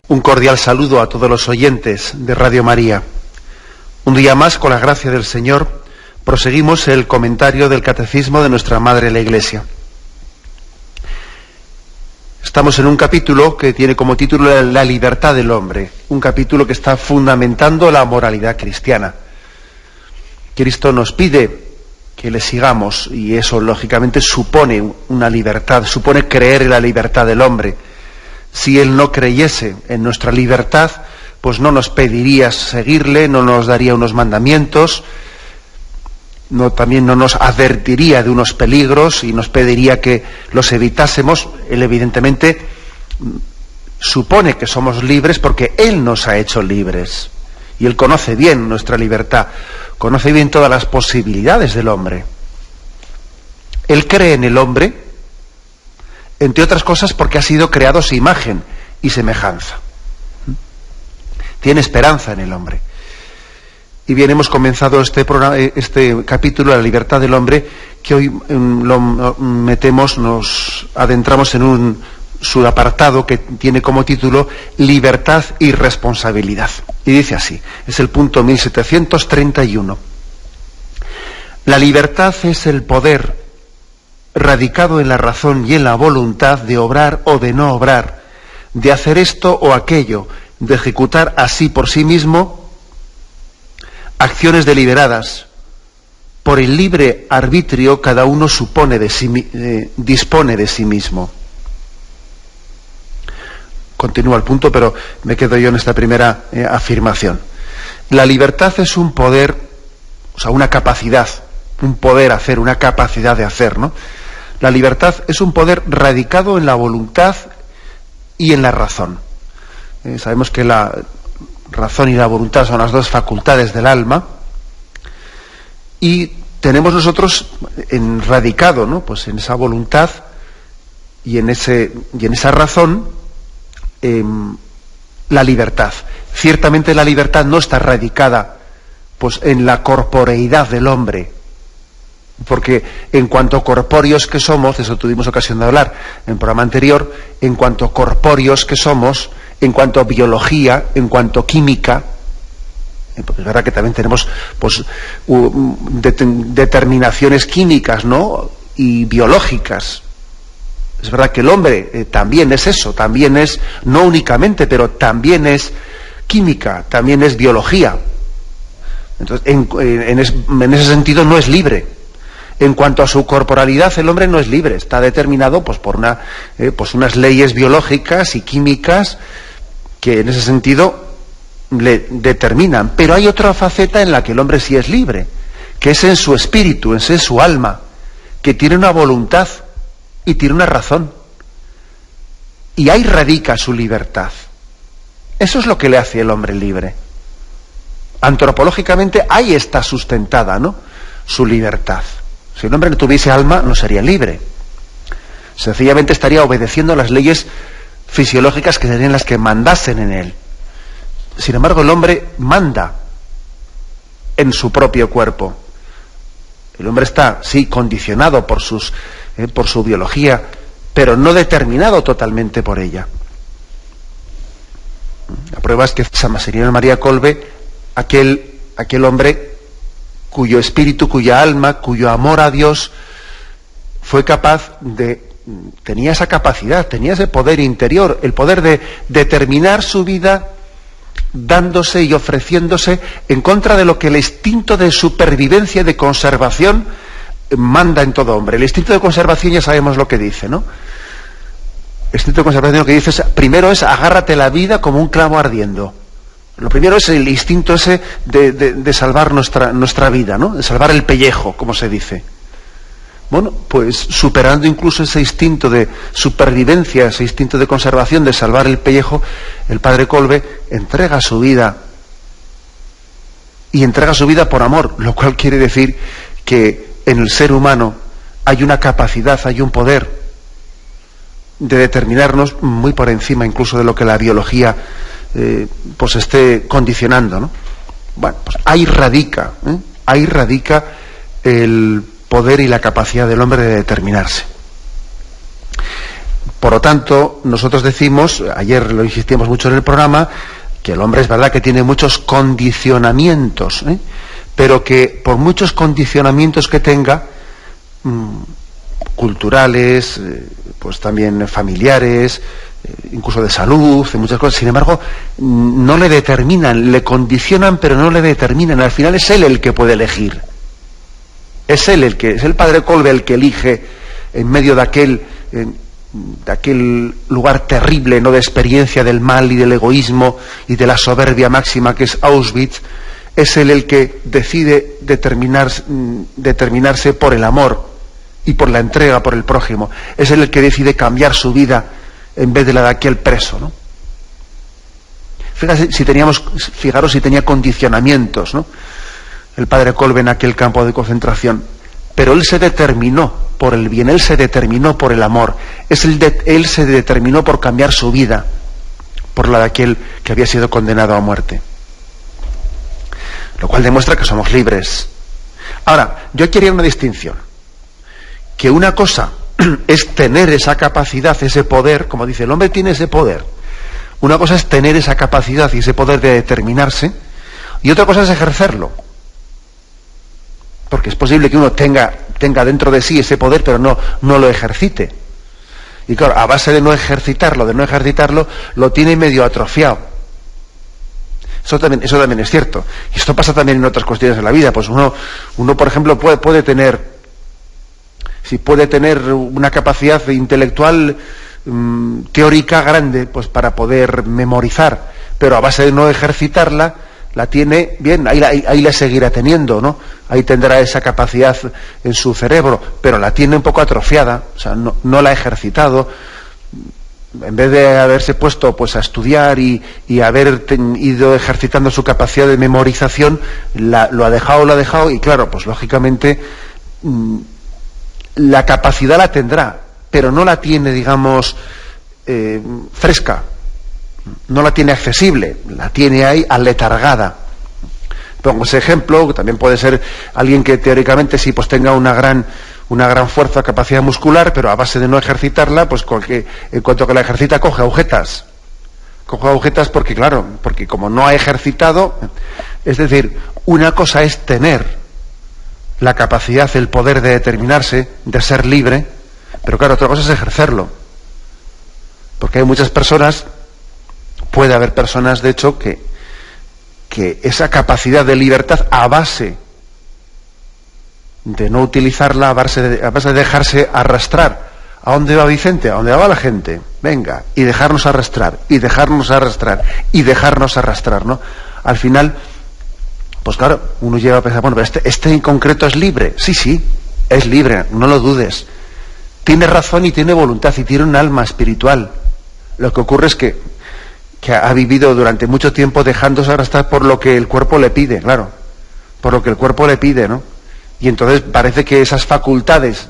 Un cordial saludo a todos los oyentes de Radio María. Un día más, con la gracia del Señor, proseguimos el comentario del Catecismo de nuestra Madre la Iglesia. Estamos en un capítulo que tiene como título La libertad del hombre, un capítulo que está fundamentando la moralidad cristiana. Cristo nos pide que le sigamos y eso lógicamente supone una libertad, supone creer en la libertad del hombre. Si Él no creyese en nuestra libertad, pues no nos pediría seguirle, no nos daría unos mandamientos, también no nos advertiría de unos peligros y nos pediría que los evitásemos. Él evidentemente supone que somos libres porque Él nos ha hecho libres. Y Él conoce bien nuestra libertad, conoce bien todas las posibilidades del hombre. Él cree en el hombre, entre otras cosas porque ha sido creado a su imagen y semejanza. Tiene esperanza en el hombre. Y bien, hemos comenzado este capítulo, la libertad del hombre, que hoy nos adentramos en un subapartado que tiene como título Libertad y responsabilidad. Y dice así, es el punto 1731. La libertad es el poder radicado en la razón y en la voluntad de obrar o de no obrar, de hacer esto o aquello, de ejecutar así por sí mismo acciones deliberadas. Por el libre arbitrio cada uno dispone de sí mismo. Continúa el punto, pero me quedo yo en esta primera afirmación. La libertad es un poder, o sea, una capacidad, un poder hacer, una capacidad de hacer, ¿no? La libertad es un poder radicado en la voluntad y en la razón. Sabemos que la razón y la voluntad son las dos facultades del alma, y tenemos nosotros radicado, ¿no?, pues en esa voluntad y en esa razón la libertad. Ciertamente la libertad no está radicada pues en la corporeidad del hombre, porque en cuanto corpóreos que somos, de eso tuvimos ocasión de hablar en el programa anterior, en cuanto corpóreos que somos, en cuanto a biología, en cuanto a química, porque es verdad que también tenemos pues determinaciones químicas, ¿no?, y biológicas. Es verdad que el hombre también es eso, también es, no únicamente, pero también es química, también es biología. Entonces, en ese sentido no es libre. En cuanto a su corporalidad, el hombre no es libre, está determinado pues por unas leyes biológicas y químicas que en ese sentido le determinan. Pero hay otra faceta en la que el hombre sí es libre, que es en su espíritu, es en su alma, que tiene una voluntad y tiene una razón. Y ahí radica su libertad. Eso es lo que le hace el hombre libre. Antropológicamente ahí está sustentada, ¿no?, su libertad. Si el hombre no tuviese alma, no sería libre. Sencillamente estaría obedeciendo las leyes fisiológicas que serían las que mandasen en él. Sin embargo, el hombre manda en su propio cuerpo. El hombre está, sí, condicionado por su biología, pero no determinado totalmente por ella. La prueba es que San Maximiliano María Kolbe, aquel hombre cuyo espíritu, cuya alma, cuyo amor a Dios tenía esa capacidad, tenía ese poder interior, el poder de determinar su vida dándose y ofreciéndose en contra de lo que el instinto de supervivencia, de conservación, manda en todo hombre. El instinto de conservación ya sabemos lo que dice, ¿no? El instinto de conservación lo que dice primero es agárrate la vida como un clavo ardiendo. Lo primero es el instinto ese de salvar nuestra vida, ¿no?, de salvar el pellejo, como se dice. Bueno, pues superando incluso ese instinto de supervivencia, ese instinto de conservación, de salvar el pellejo, el padre Kolbe entrega su vida, y entrega su vida por amor, lo cual quiere decir que en el ser humano hay una capacidad, hay un poder de determinarnos muy por encima incluso de lo que la biología pues esté condicionando, ¿no? Bueno, pues ahí radica el poder y la capacidad del hombre de determinarse. Por lo tanto, nosotros decimos, ayer lo insistimos mucho en el programa, que el hombre es verdad que tiene muchos condicionamientos, pero que por muchos condicionamientos que tenga, culturales, pues también familiares, incluso de salud, de muchas cosas, sin embargo, no le determinan, le condicionan, pero no le determinan. Al final es él el que puede elegir. Es él es el padre Kolbe el que elige en medio de aquel lugar terrible, ¿no?, de experiencia del mal y del egoísmo y de la soberbia máxima que es Auschwitz. Es él el que decide determinarse por el amor y por la entrega por el prójimo. Es él el que decide cambiar su vida en vez de la de aquel preso, ¿no? Fijaros si tenía condicionamientos, ¿no?, el padre Kolbe en aquel campo de concentración. Pero él se determinó por el bien, él se determinó por el amor, él se determinó por cambiar su vida por la de aquel que había sido condenado a muerte. Lo cual demuestra que somos libres. Ahora, yo aquí haría una distinción. Que una cosa es tener esa capacidad, ese poder, como dice, el hombre tiene ese poder. Una cosa es tener esa capacidad y ese poder de determinarse, y otra cosa es ejercerlo. Porque es posible que uno tenga dentro de sí ese poder, pero no lo ejercite. Y claro, a base de no ejercitarlo, lo tiene medio atrofiado. Eso también es cierto. Y esto pasa también en otras cuestiones de la vida. Pues uno por ejemplo, puede tener una capacidad intelectual teórica grande, pues para poder memorizar, pero a base de no ejercitarla, la tiene bien, ahí la seguirá teniendo, ¿no? Ahí tendrá esa capacidad en su cerebro, pero la tiene un poco atrofiada, o sea, no la ha ejercitado. En vez de haberse puesto pues a estudiar y haber ido ejercitando su capacidad de memorización, lo ha dejado, y claro, pues lógicamente la capacidad la tendrá, pero no la tiene, digamos, fresca, no la tiene accesible, la tiene ahí aletargada. Pongo ese ejemplo, que también puede ser alguien que teóricamente sí pues tenga una gran fuerza, capacidad muscular, pero a base de no ejercitarla, pues en cuanto que la ejercita coge agujetas porque como no ha ejercitado. Es decir, una cosa es tener la capacidad, el poder de determinarse, de ser libre, pero claro, otra cosa es ejercerlo. Porque hay muchas personas, puede haber personas de hecho que esa capacidad de libertad, a base de no utilizarla, a base de dejarse arrastrar. ¿A dónde va Vicente? ¿A dónde va la gente? Venga, y dejarnos arrastrar, ¿no? Al final, pues claro, uno llega a pensar, bueno, pero este en concreto es libre. Sí, es libre, no lo dudes. Tiene razón y tiene voluntad y tiene un alma espiritual. Lo que ocurre es que ha vivido durante mucho tiempo dejándose arrastrar por lo que el cuerpo le pide, claro. Por lo que el cuerpo le pide, ¿no? Y entonces parece que esas facultades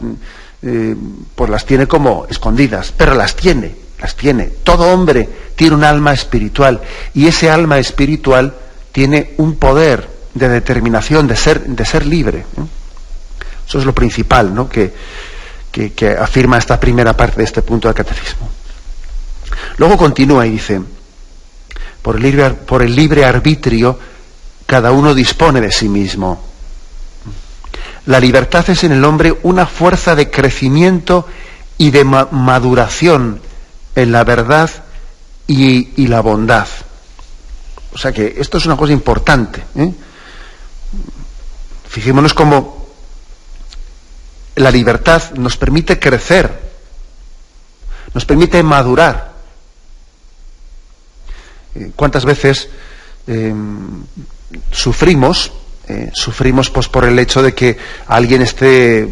pues las tiene como escondidas, pero las tiene. Todo hombre tiene un alma espiritual, y ese alma espiritual tiene un poder de determinación, de ser libre, ¿no? Eso es lo principal, ¿no?, que afirma esta primera parte de este punto del catecismo. Luego continúa y dice: por el libre arbitrio cada uno dispone de sí mismo. La libertad es en el hombre una fuerza de crecimiento y de maduración en la verdad y la bondad. O sea que esto es una cosa importante, ¿eh? Fijémonos cómo la libertad nos permite crecer, nos permite madurar. ¿Cuántas veces sufrimos pues por el hecho de que alguien esté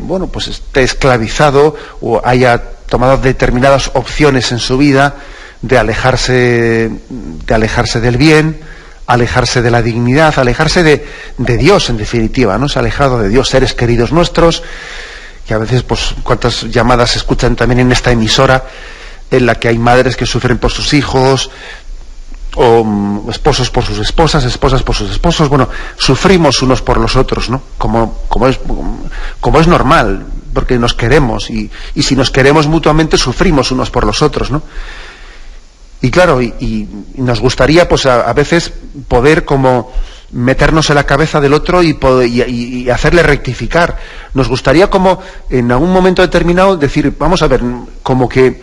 esclavizado o haya tomado determinadas opciones en su vida de alejarse del bien, alejarse de la dignidad, alejarse de Dios, en definitiva, ¿no? Se ha alejado de Dios, seres queridos nuestros, que a veces, pues, cuántas llamadas se escuchan también en esta emisora, en la que hay madres que sufren por sus hijos, o esposos por sus esposas, esposas por sus esposos. Bueno, sufrimos unos por los otros, ¿no? Como es normal. porque nos queremos, y si nos queremos mutuamente sufrimos unos por los otros, ¿no? Y claro, y nos gustaría pues a veces poder como meternos en la cabeza del otro y hacerle rectificar. Nos gustaría como en algún momento determinado decir, vamos a ver, como que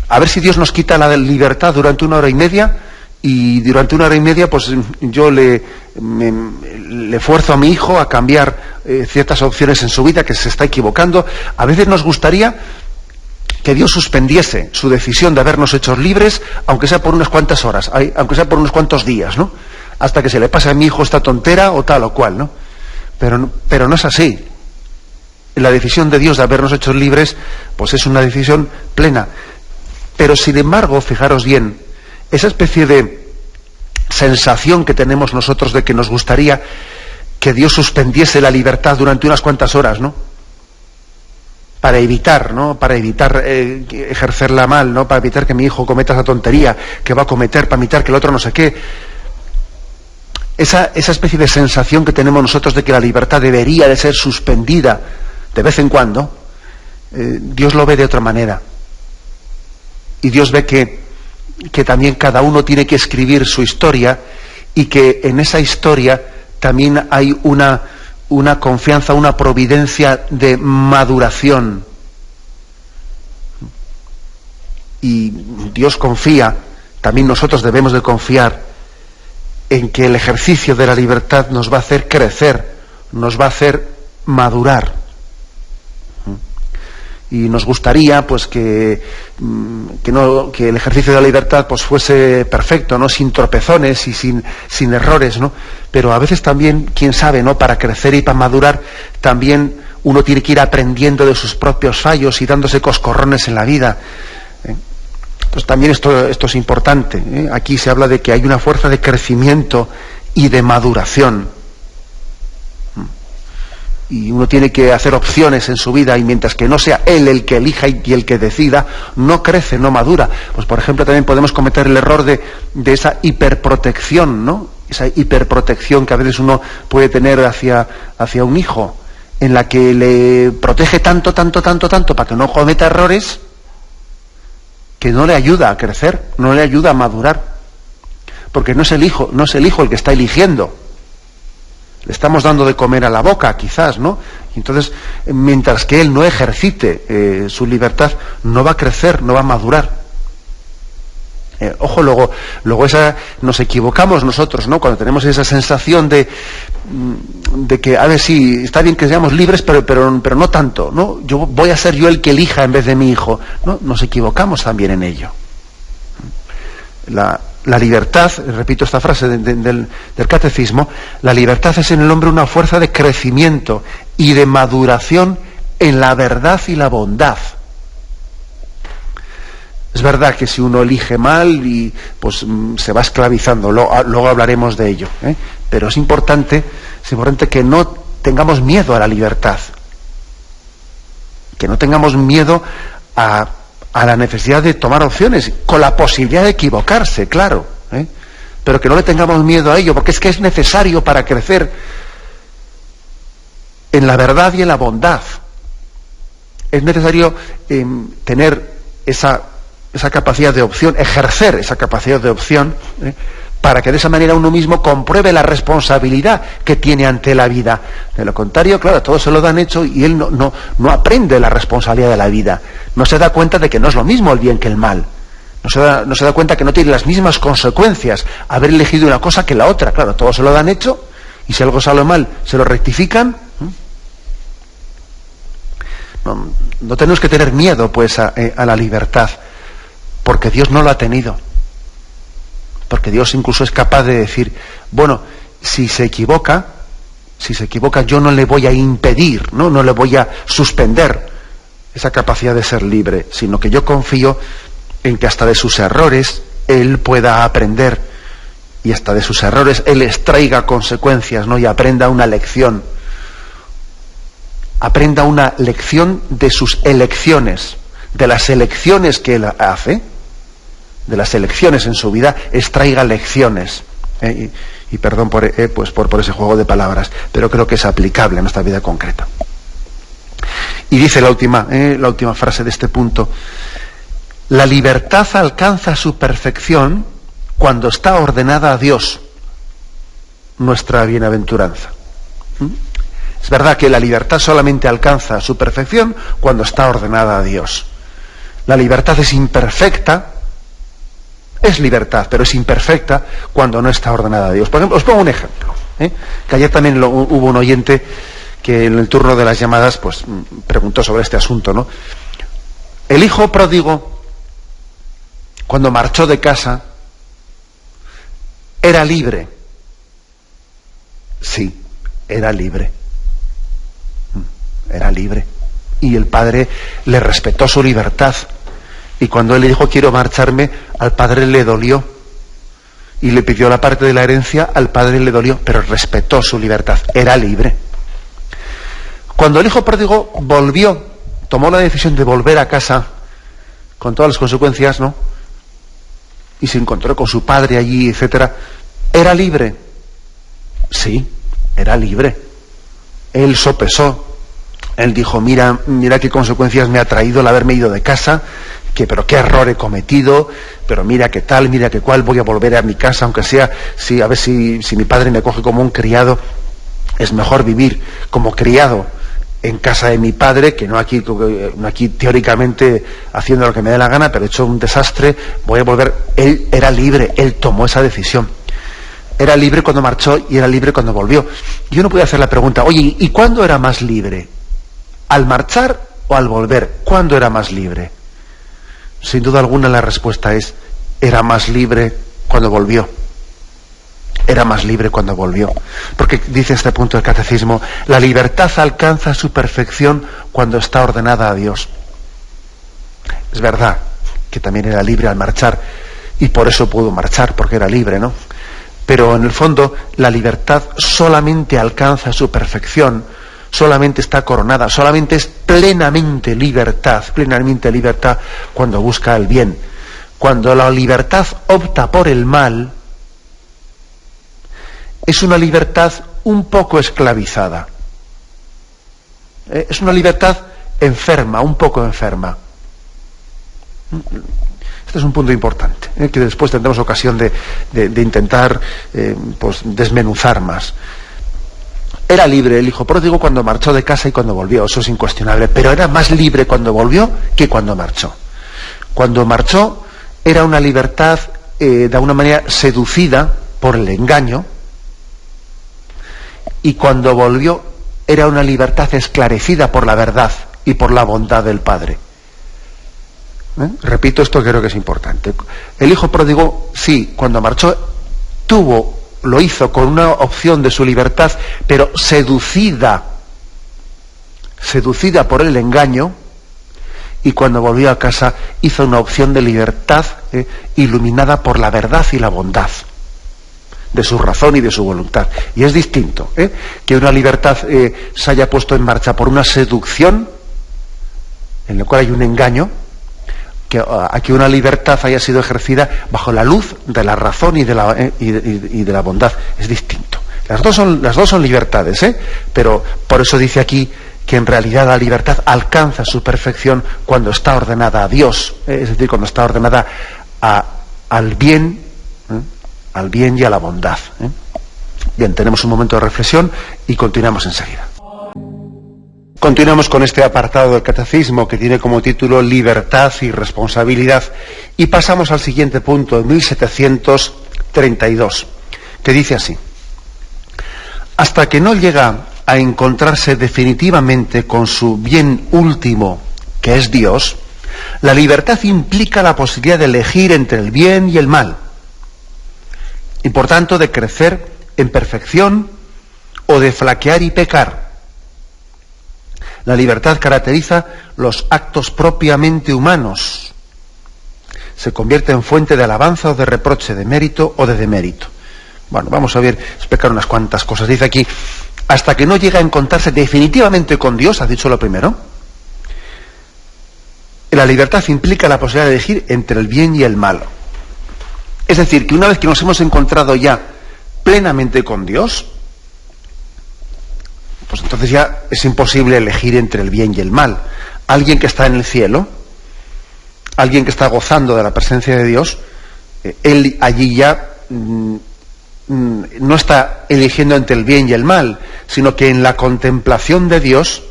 a ver si Dios nos quita la libertad durante 1 hora y media, y durante 1 hora y media pues yo le fuerzo a mi hijo a cambiar ciertas opciones en su vida, que se está equivocando. A veces nos gustaría que Dios suspendiese su decisión de habernos hecho libres, aunque sea por unas cuantas horas, aunque sea por unos cuantos días, ¿no? Hasta que se le pase a mi hijo esta tontera o tal o cual, ¿no? Pero no es así. La decisión de Dios de habernos hecho libres, pues es una decisión plena. Pero sin embargo, fijaros bien, esa especie de sensación que tenemos nosotros de que nos gustaría que Dios suspendiese la libertad durante unas cuantas horas, ¿no? Para evitar ejercerla mal, ¿no? Para evitar que mi hijo cometa esa tontería que va a cometer, para evitar que el otro no sé qué. Esa especie de sensación que tenemos nosotros de que la libertad debería de ser suspendida de vez en cuando, Dios lo ve de otra manera. Y Dios ve que también cada uno tiene que escribir su historia, y que en esa historia también hay una confianza, una providencia de maduración. Y Dios confía, también nosotros debemos de confiar en que el ejercicio de la libertad nos va a hacer crecer, nos va a hacer madurar. Y nos gustaría pues que el ejercicio de la libertad pues fuese perfecto, ¿no? Sin tropezones y sin errores, ¿no? Pero a veces también, quién sabe, ¿no? Para crecer y para madurar también uno tiene que ir aprendiendo de sus propios fallos y dándose coscorrones en la vida. Entonces también esto es importante, ¿eh? Aquí se habla de que hay una fuerza de crecimiento y de maduración. Y uno tiene que hacer opciones en su vida, y mientras que no sea él el que elija y el que decida, no crece, no madura. Pues por ejemplo también podemos cometer el error de esa hiperprotección, ¿no? Esa hiperprotección que a veces uno puede tener hacia un hijo, en la que le protege tanto para que no cometa errores, que no le ayuda a crecer, no le ayuda a madurar. Porque no es el hijo el que está eligiendo. Le estamos dando de comer a la boca, quizás, ¿no? Y entonces, mientras que él no ejercite su libertad, no va a crecer, no va a madurar. Ojo, luego nos equivocamos nosotros, ¿no? Cuando tenemos esa sensación de que, a ver, sí, está bien que seamos libres, pero no tanto, ¿no? Voy a ser yo el que elija en vez de mi hijo, ¿no? Nos equivocamos también en ello. La libertad, repito esta frase del catecismo, la libertad es en el hombre una fuerza de crecimiento y de maduración en la verdad y la bondad. Es verdad que si uno elige mal, y pues se va esclavizando, luego hablaremos de ello, ¿eh? Pero es importante que no tengamos miedo a la libertad, que no tengamos miedo a la necesidad de tomar opciones, con la posibilidad de equivocarse, claro, ¿eh? Pero que no le tengamos miedo a ello, porque es que es necesario para crecer en la verdad y en la bondad. Es necesario tener esa capacidad de opción, ejercer esa capacidad de opción, para que de esa manera uno mismo compruebe la responsabilidad que tiene ante la vida. De lo contrario, claro, todos se lo dan hecho y él no aprende la responsabilidad de la vida. No se da cuenta de que no es lo mismo el bien que el mal. No se da cuenta que no tiene las mismas consecuencias haber elegido una cosa que la otra. Claro, todos se lo dan hecho, y si algo sale mal, se lo rectifican. No tenemos que tener miedo, pues, a la libertad, porque Dios no lo ha tenido. Porque Dios incluso es capaz de decir, bueno, si se equivoca, yo no le voy a impedir, no le voy a suspender esa capacidad de ser libre, sino que yo confío en que hasta de sus errores él pueda aprender, y hasta de sus errores él extraiga consecuencias, ¿no? Y aprenda una lección. Aprenda una lección de sus elecciones, de las elecciones que él hace, de las elecciones en su vida, extraiga lecciones. Y perdón por ese juego de palabras, pero creo que es aplicable a nuestra vida concreta. Y dice la última frase de este punto: la libertad alcanza su perfección cuando está ordenada a Dios, nuestra bienaventuranza. Es verdad que la libertad solamente alcanza su perfección cuando está ordenada a Dios. La libertad es imperfecta, es libertad, pero es imperfecta cuando no está ordenada a Dios. Por ejemplo, os pongo un ejemplo, que ayer también hubo un oyente que en el turno de las llamadas pues preguntó sobre este asunto, ¿no? El hijo pródigo, cuando marchó de casa, ¿era libre? Sí, era libre. Era libre. Y el padre le respetó su libertad. Y cuando él le dijo quiero marcharme, al padre le dolió. Y le pidió la parte de la herencia, al padre le dolió, pero respetó su libertad. Era libre. Cuando el hijo pródigo volvió, tomó la decisión de volver a casa, con todas las consecuencias, ¿no? Y se encontró con su padre allí, etcétera. ¿Era libre? Sí, era libre. Él sopesó. Él dijo, mira qué consecuencias me ha traído el haberme ido de casa, pero qué error he cometido, pero mira qué tal, mira qué cual, voy a volver a mi casa, aunque sea, a ver si mi padre me coge como un criado, es mejor vivir como criado en casa de mi padre, que no aquí teóricamente haciendo lo que me dé la gana, pero he hecho un desastre, voy a volver. Él era libre, él tomó esa decisión. Era libre cuando marchó y era libre cuando volvió. Yo no podía hacer la pregunta, oye, ¿y cuándo era más libre? ¿Al marchar o al volver? ¿Cuándo era más libre? Sin duda alguna la respuesta es, era más libre cuando volvió. Era más libre cuando volvió. Porque dice este punto del catecismo, la libertad alcanza su perfección cuando está ordenada a Dios. Es verdad que también era libre al marchar, y por eso pudo marchar, porque era libre, ¿no? Pero en el fondo, la libertad solamente alcanza su perfección, solamente está coronada, solamente es plenamente libertad cuando busca el bien. Cuando la libertad opta por el mal, es una libertad un poco esclavizada. Es una libertad enferma, un poco enferma. Este es un punto importante, que después tendremos ocasión de intentar pues desmenuzar más. Era libre el hijo pródigo cuando marchó de casa y cuando volvió, eso es incuestionable, pero era más libre cuando volvió que cuando marchó. Cuando marchó era una libertad de alguna manera seducida por el engaño, y cuando volvió era una libertad esclarecida por la verdad y por la bondad del Padre. Repito, esto creo que es importante. El hijo pródigo, sí, cuando marchó lo hizo con una opción de su libertad, pero seducida por el engaño, y cuando volvió a casa hizo una opción de libertad iluminada por la verdad y la bondad de su razón y de su voluntad. Y es distinto que una libertad se haya puesto en marcha por una seducción, en la cual hay un engaño, a que una libertad haya sido ejercida bajo la luz de la razón y de la bondad. Es distinto. Las dos son libertades, pero por eso dice aquí que en realidad la libertad alcanza su perfección cuando está ordenada a Dios, es decir, cuando está ordenada al bien y a la bondad. Bien, tenemos un momento de reflexión y continuamos enseguida. Continuamos con este apartado del Catecismo que tiene como título Libertad y Responsabilidad, y pasamos al siguiente punto, en 1732, que dice así: hasta que no llega a encontrarse definitivamente con su bien último, que es Dios, la libertad implica la posibilidad de elegir entre el bien y el mal, y por tanto de crecer en perfección o de flaquear y pecar. La libertad caracteriza los actos propiamente humanos. Se convierte en fuente de alabanza o de reproche, de mérito o de demérito. Bueno, vamos a explicar unas cuantas cosas. Dice aquí, hasta que no llega a encontrarse definitivamente con Dios, ha dicho lo primero. La libertad implica la posibilidad de elegir entre el bien y el mal. Es decir, que una vez que nos hemos encontrado ya plenamente con Dios, pues entonces ya es imposible elegir entre el bien y el mal. Alguien que está en el cielo, alguien que está gozando de la presencia de Dios, él allí ya no está eligiendo entre el bien y el mal, sino que en la contemplación de Dios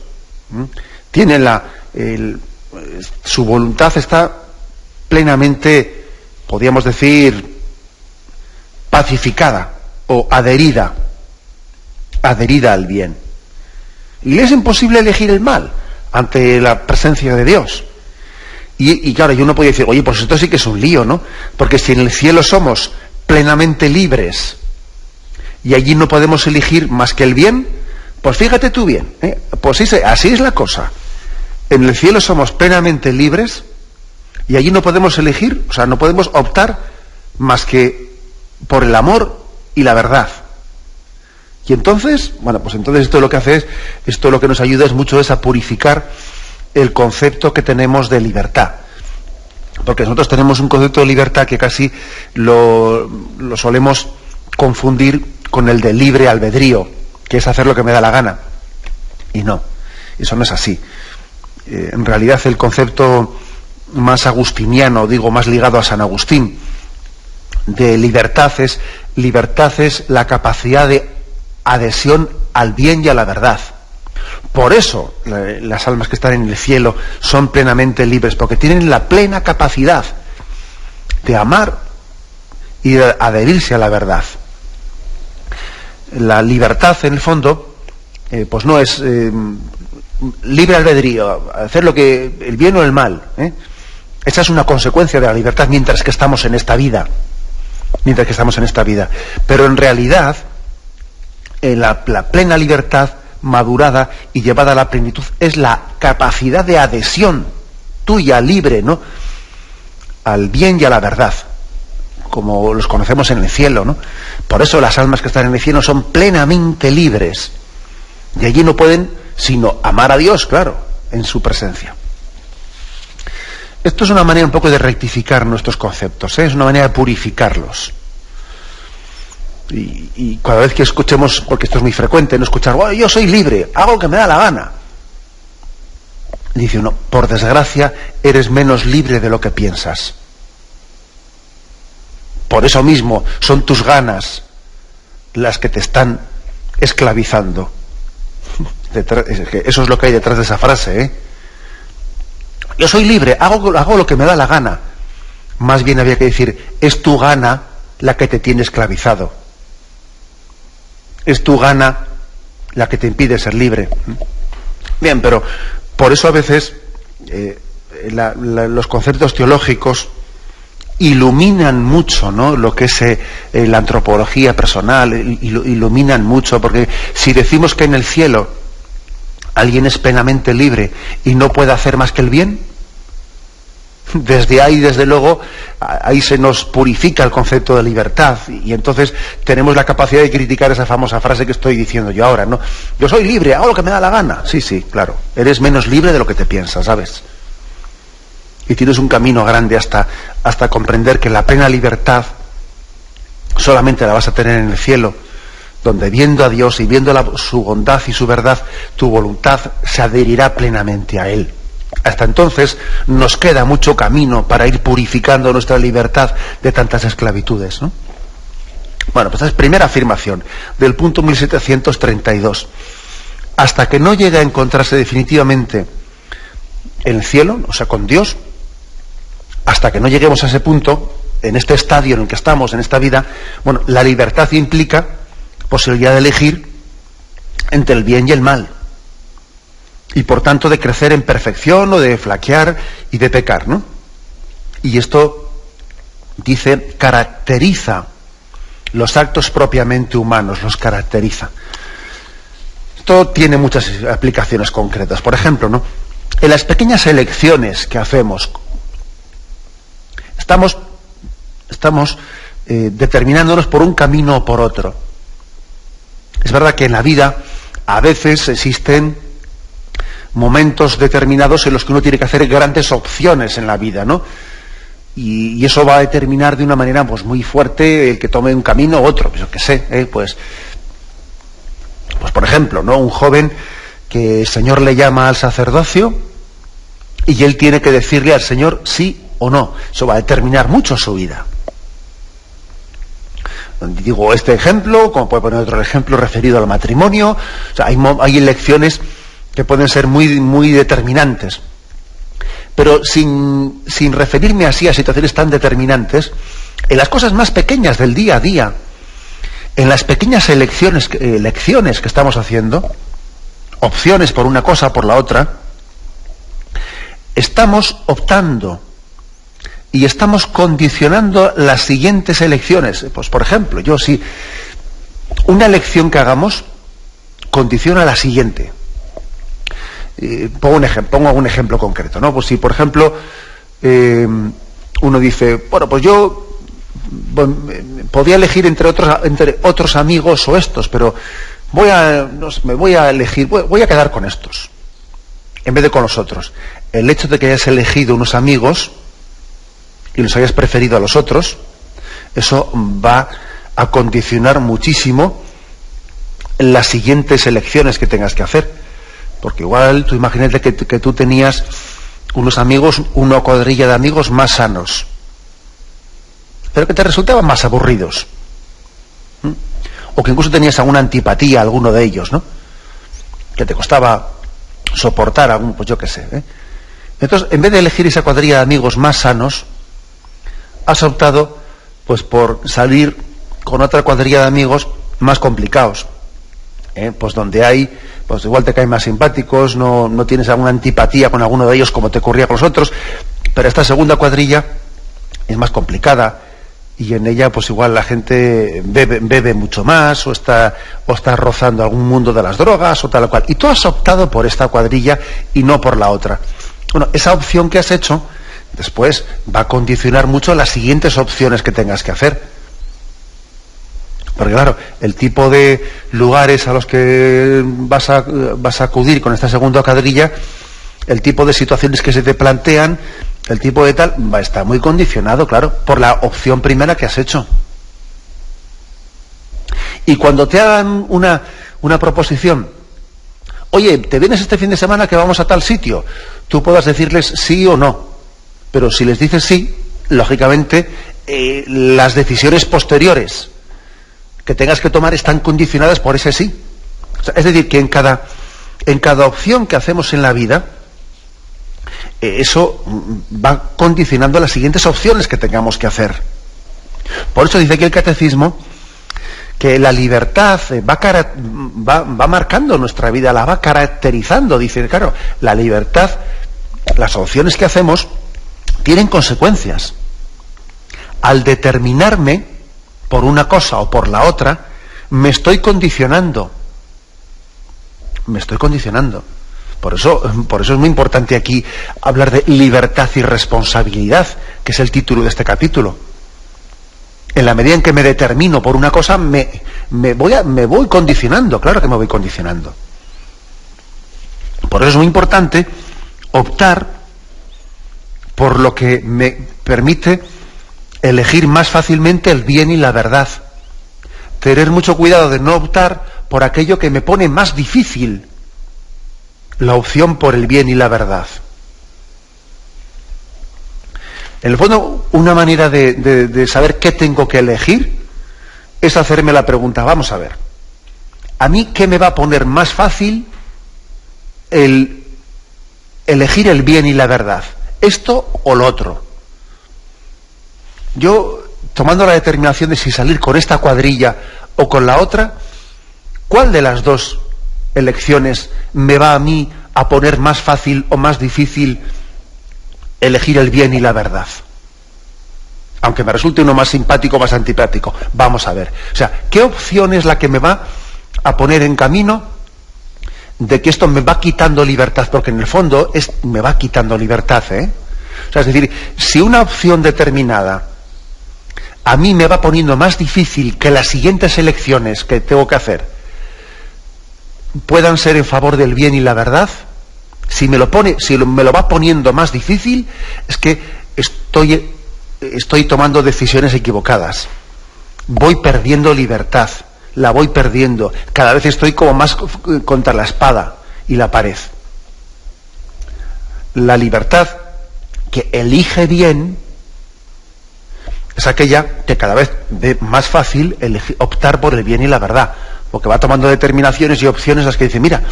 tiene su voluntad está plenamente, podríamos decir, pacificada o adherida al bien. Y le es imposible elegir el mal ante la presencia de Dios. Y claro, y uno puede decir, oye, pues esto sí que es un lío, ¿no? Porque si en el cielo somos plenamente libres y allí no podemos elegir más que el bien, pues fíjate tú bien, pues así es la cosa. En el cielo somos plenamente libres y allí no podemos elegir, o sea, no podemos optar más que por el amor y la verdad. Y entonces, bueno, pues entonces esto lo que hace esto lo que nos ayuda es a purificar el concepto que tenemos de libertad. Porque nosotros tenemos un concepto de libertad que casi lo solemos confundir con el de libre albedrío, que es hacer lo que me da la gana. Y no, eso no es así. En realidad el concepto más agustiniano, más ligado a San Agustín, de libertad es la capacidad de adhesión al bien y a la verdad. Por eso las almas que están en el cielo son plenamente libres, porque tienen la plena capacidad de amar y de adherirse a la verdad. La libertad, en el fondo, pues no es libre albedrío, hacer lo que el bien o el mal. Esa es una consecuencia de la libertad mientras que estamos en esta vida. Pero en realidad, la plena libertad madurada y llevada a la plenitud es la capacidad de adhesión tuya, libre, ¿no?, al bien y a la verdad, como los conocemos en el cielo, ¿no? Por eso las almas que están en el cielo son plenamente libres y allí no pueden sino amar a Dios, claro, en su presencia. Esto es una manera un poco de rectificar nuestros conceptos, es una manera de purificarlos. Y cada vez que escuchemos, porque esto es muy frecuente, no escuchar, oh, yo soy libre, hago lo que me da la gana. Dice uno, por desgracia, eres menos libre de lo que piensas. Por eso mismo son tus ganas las que te están esclavizando. Eso es lo que hay detrás de esa frase, Yo soy libre, hago lo que me da la gana. Más bien había que decir, es tu gana la que te tiene esclavizado. Es tu gana la que te impide ser libre. Bien, pero por eso a veces los conceptos teológicos iluminan mucho, ¿no?, lo que es la antropología personal, iluminan mucho, porque si decimos que en el cielo alguien es plenamente libre y no puede hacer más que el bien, desde ahí, desde luego, ahí se nos purifica el concepto de libertad y entonces tenemos la capacidad de criticar esa famosa frase que estoy diciendo yo ahora, ¿no? Yo soy libre, hago lo que me da la gana. Sí, claro, eres menos libre de lo que te piensas, ¿sabes? Y tienes un camino grande hasta comprender que la plena libertad solamente la vas a tener en el cielo, donde viendo a Dios y viendo su bondad y su verdad, tu voluntad se adherirá plenamente a Él. Hasta entonces nos queda mucho camino para ir purificando nuestra libertad de tantas esclavitudes, ¿no? Bueno, pues esa es primera afirmación del punto 1732. Hasta que no llegue a encontrarse definitivamente en el cielo, o sea, con Dios, hasta que no lleguemos a ese punto, en este estadio en el que estamos, en esta vida, bueno, la libertad implica posibilidad de elegir entre el bien y el mal. Y por tanto de crecer en perfección o de flaquear y de pecar, ¿no? Y esto, dice, caracteriza los actos propiamente humanos, los caracteriza. Esto tiene muchas aplicaciones concretas. Por ejemplo, ¿no?, en las pequeñas elecciones que hacemos, estamos determinándonos por un camino o por otro. Es verdad que en la vida a veces existen momentos determinados en los que uno tiene que hacer grandes opciones en la vida, ¿no? Y eso va a determinar de una manera pues muy fuerte el que tome un camino u otro. Yo qué sé, pues Pues por ejemplo, ¿no? Un joven que el Señor le llama al sacerdocio y él tiene que decirle al Señor sí o no. Eso va a determinar mucho su vida. Digo este ejemplo, como puede poner otro ejemplo referido al matrimonio. O sea, hay elecciones que pueden ser muy, muy determinantes. Pero sin referirme así a situaciones tan determinantes, en las cosas más pequeñas del día a día, en las pequeñas elecciones que estamos haciendo, opciones por una cosa, por la otra, estamos optando y estamos condicionando las siguientes elecciones. Pues por ejemplo, si una elección que hagamos condiciona la siguiente. Pongo un ejemplo concreto, ¿no? Pues si por ejemplo uno dice, bueno, pues yo podía elegir entre otros amigos o estos, pero voy a quedar con estos en vez de con los otros. El hecho de que hayas elegido unos amigos y los hayas preferido a los otros, eso va a condicionar muchísimo las siguientes elecciones que tengas que hacer. Porque igual, tú imagínate que tú tenías unos amigos, una cuadrilla de amigos más sanos, pero que te resultaban más aburridos. O que incluso tenías alguna antipatía a alguno de ellos, ¿no? Que te costaba soportar algún, pues yo qué sé, ¿eh? Entonces, en vez de elegir esa cuadrilla de amigos más sanos, has optado pues por salir con otra cuadrilla de amigos más complicados, pues donde hay, pues igual te caen más simpáticos, no tienes alguna antipatía con alguno de ellos como te ocurría con los otros, pero esta segunda cuadrilla es más complicada y en ella pues igual la gente bebe mucho más o está rozando algún mundo de las drogas o tal o cual, y tú has optado por esta cuadrilla y no por la otra. Bueno, esa opción que has hecho después va a condicionar mucho las siguientes opciones que tengas que hacer. Porque claro, el tipo de lugares a los que vas a acudir con esta segunda cuadrilla, el tipo de situaciones que se te plantean, el tipo de tal, va a estar muy condicionado, claro, por la opción primera que has hecho. Y cuando te hagan una proposición, oye, ¿te vienes este fin de semana que vamos a tal sitio? Tú puedas decirles sí o no. Pero si les dices sí, lógicamente, las decisiones posteriores que tengas que tomar están condicionadas por ese sí. O sea, es decir, que en cada opción que hacemos en la vida, eso va condicionando las siguientes opciones que tengamos que hacer. Por eso dice aquí el Catecismo que la libertad va marcando nuestra vida, la va caracterizando. Dice, claro, la libertad, las opciones que hacemos tienen consecuencias. Al determinarme por una cosa o por la otra, me estoy condicionando. Por eso es muy importante aquí hablar de libertad y responsabilidad, que es el título de este capítulo. En la medida en que me determino por una cosa, me voy condicionando, claro que me voy condicionando. Por eso es muy importante optar por lo que me permite elegir más fácilmente el bien y la verdad. Tener mucho cuidado de no optar por aquello que me pone más difícil la opción por el bien y la verdad. En el fondo, una manera de saber qué tengo que elegir es hacerme la pregunta, vamos a ver, ¿a mí qué me va a poner más fácil el elegir el bien y la verdad? ¿Esto o lo otro? Yo, tomando la determinación de si salir con esta cuadrilla o con la otra, ¿cuál de las dos elecciones me va a mí a poner más fácil o más difícil elegir el bien y la verdad? Aunque me resulte uno más simpático o más antipático. Vamos a ver. O sea, ¿qué opción es la que me va a poner en camino de que esto me va quitando libertad? Porque en el fondo me va quitando libertad, ¿eh? O sea, es decir, si una opción determinada a mí me va poniendo más difícil que las siguientes elecciones que tengo que hacer puedan ser en favor del bien y la verdad, si me lo va poniendo más difícil, es que estoy tomando decisiones equivocadas. Voy perdiendo libertad. la voy perdiendo, cada vez estoy como más contra la espada y la pared. La libertad que elige bien es aquella que cada vez ve más fácil optar por el bien y la verdad, porque va tomando determinaciones y opciones las que dice, mira,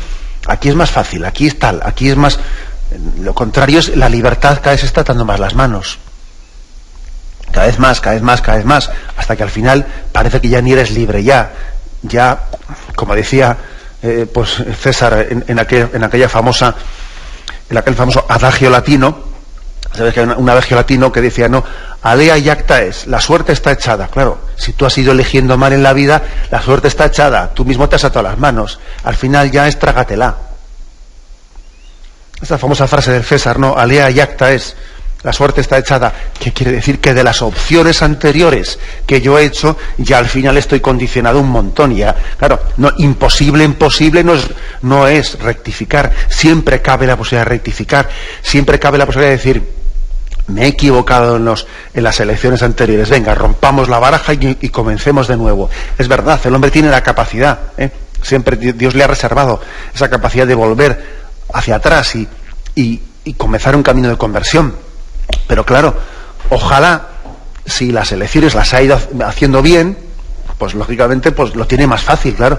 aquí es más fácil, aquí es tal, aquí es más... Lo contrario es la libertad, cada vez se está atando más las manos. Cada vez más, hasta que al final parece que ya ni eres libre, ya, como decía pues César en aquel famoso adagio latino. Sabes que hay un adagio latino que decía, no, alea iacta es, la suerte está echada. Claro, si tú has ido eligiendo mal en la vida, la suerte está echada, tú mismo te has atado las manos, al final ya es trágatela. Esta famosa frase de César, no, alea iacta es, la suerte está echada, que quiere decir que de las opciones anteriores que yo he hecho, ya al final estoy condicionado un montón. Ya, claro, imposible no es rectificar. Siempre cabe la posibilidad de rectificar, siempre cabe la posibilidad de decir, me he equivocado en las elecciones anteriores, venga, rompamos la baraja y comencemos de nuevo. Es verdad, el hombre tiene la capacidad, siempre Dios le ha reservado esa capacidad de volver hacia atrás y comenzar un camino de conversión. Pero claro, ojalá, si las elecciones las ha ido haciendo bien, pues lógicamente pues lo tiene más fácil, claro.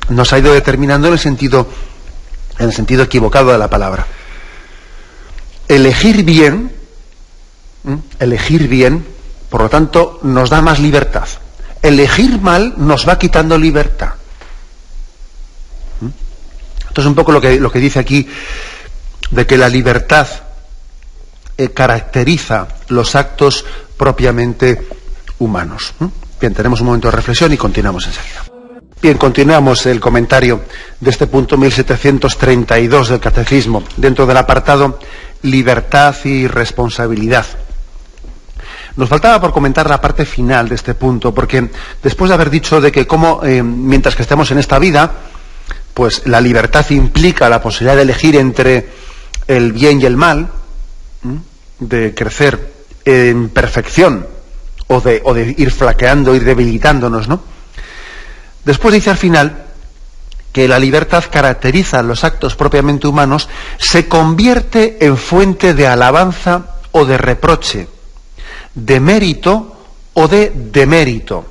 Nos ha ido determinando en el sentido equivocado de la palabra. Elegir bien, por lo tanto, nos da más libertad. Elegir mal nos va quitando libertad. Esto es un poco lo que dice aquí, de que la libertad caracteriza los actos propiamente humanos. Bien, tenemos un momento de reflexión y continuamos enseguida. Bien, continuamos el comentario de este punto 1732 del Catecismo, dentro del apartado libertad y responsabilidad. Nos faltaba por comentar la parte final de este punto, porque después de haber dicho de que mientras que estemos en esta vida, pues la libertad implica la posibilidad de elegir entre el bien y el mal, de crecer en perfección o de ir flaqueando, ir debilitándonos, ¿no? Después dice al final que la libertad caracteriza los actos propiamente humanos, se convierte en fuente de alabanza o de reproche, de mérito o de demérito.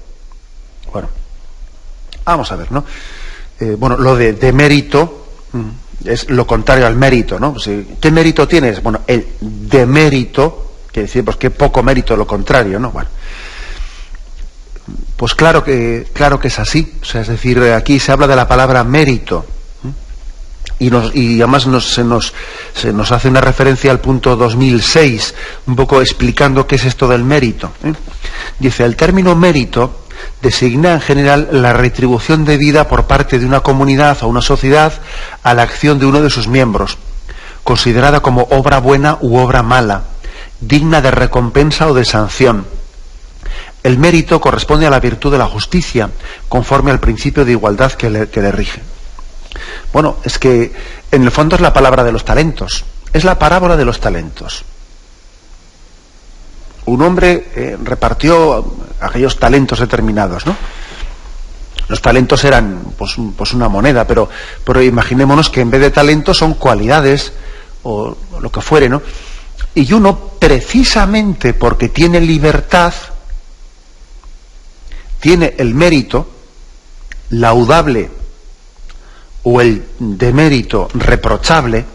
Bueno, vamos a ver, ¿no? Lo de demérito es lo contrario al mérito, ¿no? ¿Qué mérito tienes? Bueno, el demérito, quiere decir, pues qué poco mérito, lo contrario, ¿no? Bueno, pues claro que es así. O sea, es decir, aquí se habla de la palabra mérito, y además se nos hace una referencia al punto 2006, un poco explicando qué es esto del mérito. Dice, el término mérito designa en general la retribución debida por parte de una comunidad o una sociedad a la acción de uno de sus miembros, considerada como obra buena u obra mala, digna de recompensa o de sanción. El mérito corresponde a la virtud de la justicia, conforme al principio de igualdad que le rige. Bueno, es que en el fondo es la palabra de los talentos, es la parábola de los talentos. Un hombre repartió aquellos talentos determinados, ¿no? Los talentos eran pues una moneda, pero imaginémonos que en vez de talentos son cualidades o lo que fuere, ¿no? Y uno, precisamente porque tiene libertad, tiene el mérito laudable o el demérito reprochable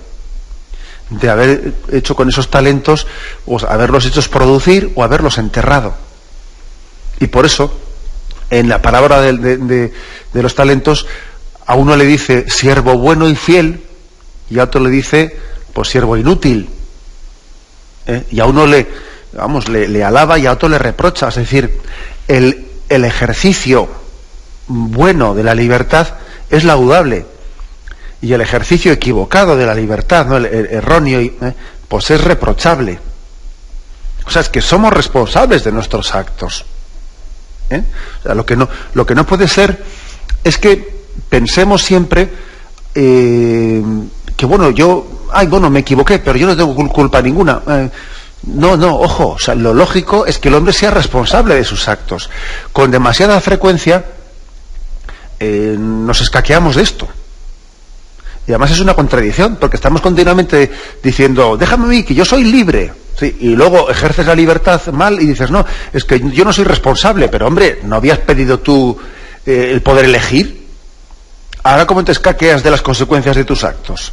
de haber hecho con esos talentos, o haberlos hecho producir o haberlos enterrado. Y por eso, en la palabra de los talentos, a uno le dice siervo bueno y fiel, y a otro le dice pues siervo inútil. Y a uno le alaba y a otro le reprocha. Es decir, el ejercicio bueno de la libertad es laudable, y el ejercicio equivocado de la libertad, ¿no? el erróneo, pues es reprochable. O sea, es que somos responsables de nuestros actos. O sea, lo que no puede ser es que pensemos siempre que me equivoqué, pero yo no tengo culpa ninguna. No, ojo, o sea, lo lógico es que el hombre sea responsable de sus actos. Con demasiada frecuencia nos escaqueamos de esto. Y además es una contradicción, porque estamos continuamente diciendo, déjame a mí, que yo soy libre. Sí, y luego ejerces la libertad mal y dices, no, es que yo no soy responsable, pero hombre, ¿no habías pedido tú el poder elegir? Ahora, ¿cómo te escaqueas de las consecuencias de tus actos?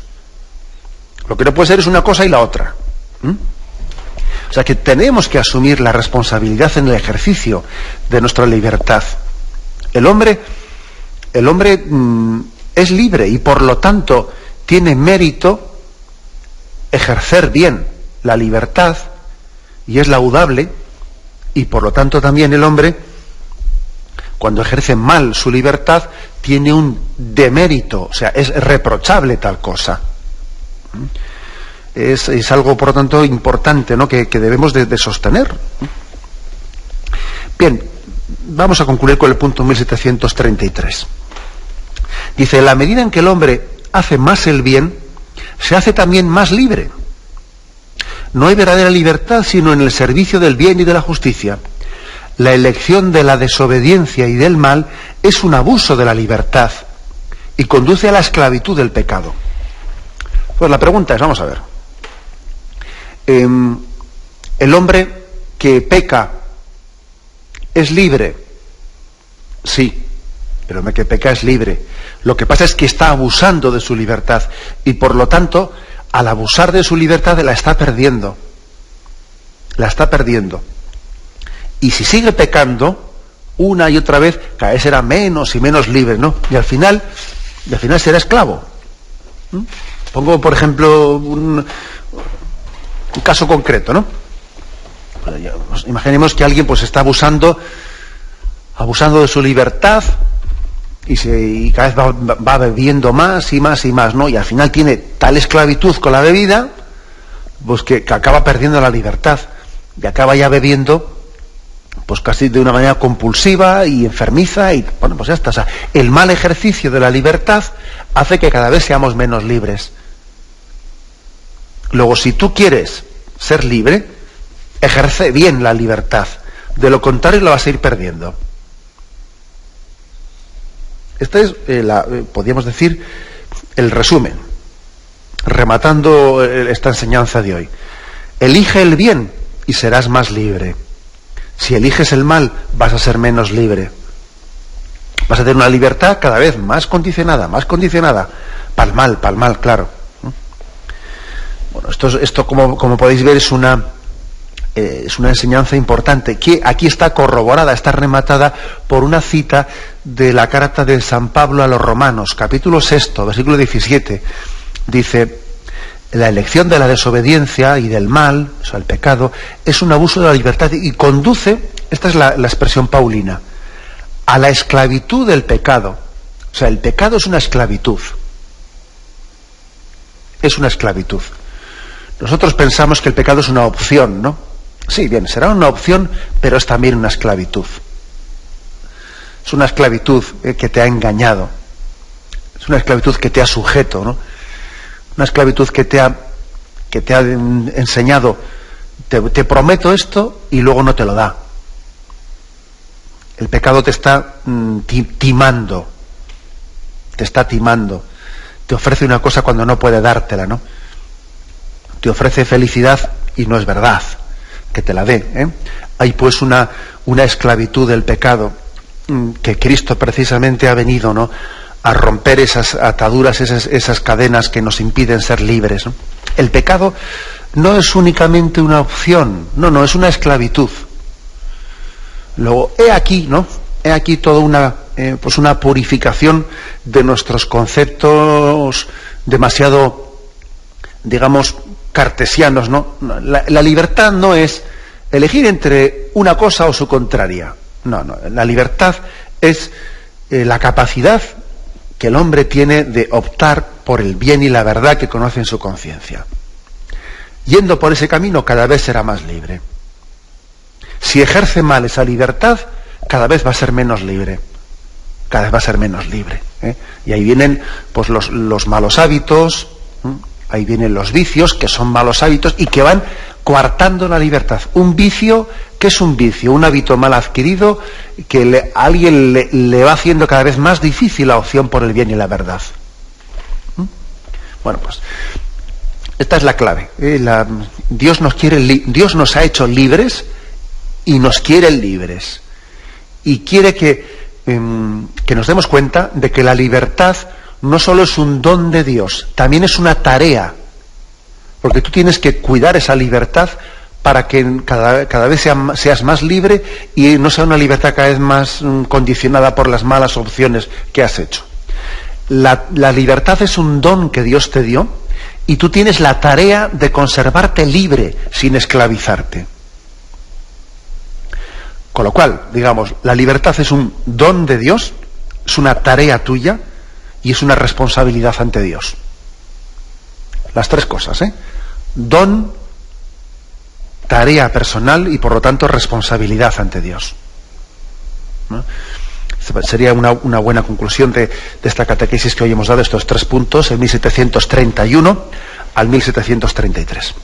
Lo que no puede ser es una cosa y la otra. O sea que tenemos que asumir la responsabilidad en el ejercicio de nuestra libertad. El hombre es libre y por lo tanto tiene mérito ejercer bien la libertad y es laudable, y por lo tanto también el hombre, cuando ejerce mal su libertad, tiene un demérito, o sea, es reprochable tal cosa. Es algo, por lo tanto, importante, ¿no?, que debemos de sostener. Bien, vamos a concluir con el punto 1733. Dice, en la medida en que el hombre hace más el bien, se hace también más libre. No hay verdadera libertad sino en el servicio del bien y de la justicia. La elección de la desobediencia y del mal es un abuso de la libertad y conduce a la esclavitud del pecado. Pues la pregunta es, vamos a ver, ¿el hombre que peca es libre? Sí, el hombre que peca es libre. Lo que pasa es que está abusando de su libertad y por lo tanto, al abusar de su libertad la está perdiendo. La está perdiendo. Y si sigue pecando una y otra vez, cada vez será menos y menos libre, ¿no? Y al final será esclavo. Pongo, por ejemplo, un caso concreto, ¿no? Imaginemos que alguien pues está abusando de su libertad y cada vez va bebiendo más y más y más, ¿no? Y al final tiene tal esclavitud con la bebida, pues que acaba perdiendo la libertad y acaba ya bebiendo pues casi de una manera compulsiva y enfermiza, y bueno, pues ya está. O sea, el mal ejercicio de la libertad hace que cada vez seamos menos libres. Luego, si tú quieres ser libre, ejerce bien la libertad. De lo contrario, la vas a ir perdiendo. Este es, podríamos decir, el resumen, rematando esta enseñanza de hoy. Elige el bien y serás más libre. Si eliges el mal, vas a ser menos libre. Vas a tener una libertad cada vez más condicionada, para el mal, claro. Bueno, esto como podéis ver, es una enseñanza importante, que aquí está corroborada, está rematada por una cita de la carta de San Pablo a los Romanos, capítulo 6, versículo 17. Dice, la elección de la desobediencia y del mal, o sea, el pecado, es un abuso de la libertad y conduce, esta es la expresión paulina, a la esclavitud del pecado. O sea, el pecado es una esclavitud. Es una esclavitud. Nosotros pensamos que el pecado es una opción, ¿no? Sí, bien, será una opción, pero es también una esclavitud. Es una esclavitud que te ha engañado. Es una esclavitud que te ha sujeto, ¿no? Una esclavitud que te ha enseñado, te prometo esto y luego no te lo da. El pecado te está timando, te ofrece una cosa cuando no puede dártela, ¿no? Te ofrece felicidad y no es verdad que te la dé, Hay pues una esclavitud del pecado que Cristo precisamente ha venido, ¿no?, a romper esas ataduras, esas cadenas que nos impiden ser libres, ¿no? El pecado no es únicamente una opción, no, es una esclavitud. Luego, he aquí toda una purificación de nuestros conceptos demasiado, digamos, cartesianos, ¿no? La libertad no es elegir entre una cosa o su contraria. No, la libertad es la capacidad que el hombre tiene de optar por el bien y la verdad que conoce en su conciencia. Yendo por ese camino, cada vez será más libre. Si ejerce mal esa libertad, cada vez va a ser menos libre. Y ahí vienen pues los malos hábitos, ahí vienen los vicios, que son malos hábitos y que van coartando la libertad. Un vicio ¿Qué es un vicio? Un hábito mal adquirido que a alguien le va haciendo cada vez más difícil la opción por el bien y la verdad. Bueno, pues esta es la clave. Dios nos ha hecho libres y nos quiere libres. Y quiere que nos demos cuenta de que la libertad no solo es un don de Dios, también es una tarea. Porque tú tienes que cuidar esa libertad para que cada vez seas más libre y no sea una libertad cada vez más condicionada por las malas opciones que has hecho. La libertad es un don que Dios te dio y tú tienes la tarea de conservarte libre sin esclavizarte. Con lo cual, digamos, la libertad es un don de Dios, es una tarea tuya y es una responsabilidad ante Dios. Las tres cosas, don, tarea personal y por lo tanto responsabilidad ante Dios, ¿no? Sería una buena conclusión de esta catequesis que hoy hemos dado, estos 3 puntos, el 1731 al 1733.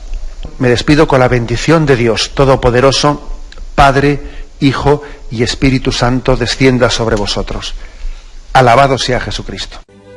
Me despido con la bendición de Dios Todopoderoso, Padre, Hijo y Espíritu Santo, descienda sobre vosotros. Alabado sea Jesucristo.